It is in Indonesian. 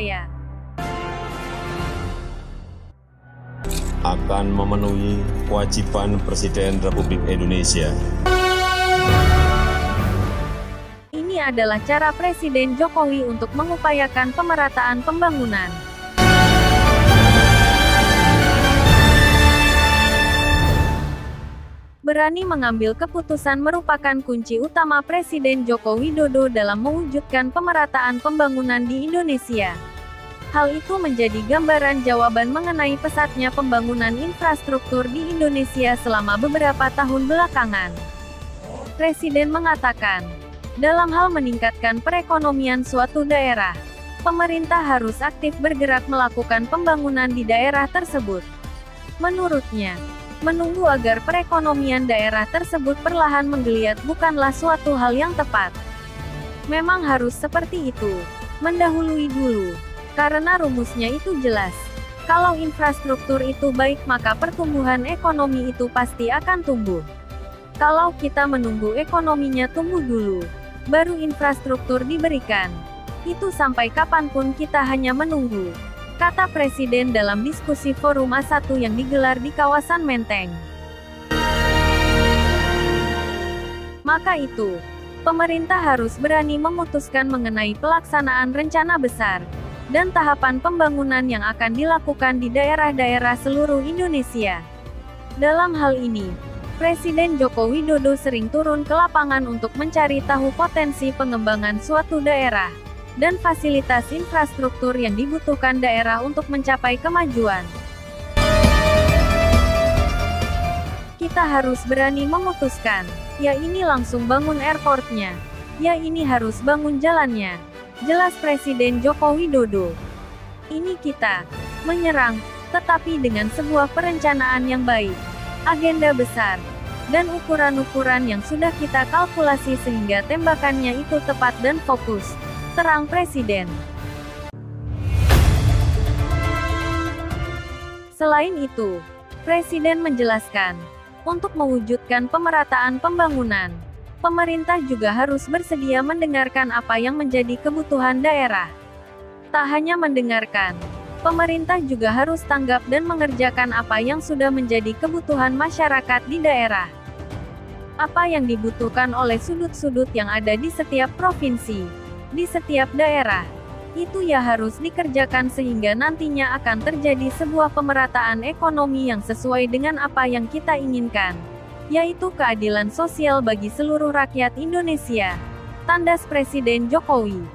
saya akan memenuhi kewajiban Presiden Republik Indonesia. Ini adalah cara Presiden Jokowi untuk mengupayakan pemerataan pembangunan. Berani mengambil keputusan merupakan kunci utama Presiden Joko Widodo dalam mewujudkan pemerataan pembangunan di Indonesia. Hal itu menjadi gambaran jawaban mengenai pesatnya pembangunan infrastruktur di Indonesia selama beberapa tahun belakangan. Presiden mengatakan, dalam hal meningkatkan perekonomian suatu daerah, pemerintah harus aktif bergerak melakukan pembangunan di daerah tersebut. Menurutnya, menunggu agar perekonomian daerah tersebut perlahan menggeliat bukanlah suatu hal yang tepat. Memang harus seperti itu, mendahului dulu. Karena rumusnya itu jelas. Kalau infrastruktur itu baik maka pertumbuhan ekonomi itu pasti akan tumbuh. Kalau kita menunggu ekonominya tumbuh dulu, baru infrastruktur diberikan, itu sampai kapanpun kita hanya menunggu, kata Presiden dalam diskusi Forum A1 yang digelar di kawasan Menteng. Maka itu, pemerintah harus berani memutuskan mengenai pelaksanaan rencana besar dan tahapan pembangunan yang akan dilakukan di daerah-daerah seluruh Indonesia. Dalam hal ini, Presiden Joko Widodo sering turun ke lapangan untuk mencari tahu potensi pengembangan suatu daerah dan fasilitas infrastruktur yang dibutuhkan daerah untuk mencapai kemajuan. Kita harus berani memutuskan, ya ini langsung bangun airportnya, ya ini harus bangun jalannya. Jelas Presiden Joko Widodo. Ini kita menyerang, tetapi dengan sebuah perencanaan yang baik, agenda besar, dan ukuran-ukuran yang sudah kita kalkulasi sehingga tembakannya itu tepat dan fokus, terang Presiden. Selain itu, Presiden menjelaskan, untuk mewujudkan pemerataan pembangunan, pemerintah juga harus bersedia mendengarkan apa yang menjadi kebutuhan daerah. Tak hanya mendengarkan, pemerintah juga harus tanggap dan mengerjakan apa yang sudah menjadi kebutuhan masyarakat di daerah. Apa yang dibutuhkan oleh sudut-sudut yang ada di setiap provinsi, di setiap daerah, itu ya harus dikerjakan sehingga nantinya akan terjadi sebuah pemerataan ekonomi yang sesuai dengan apa yang kita inginkan, yaitu keadilan sosial bagi seluruh rakyat Indonesia, tandas Presiden Jokowi.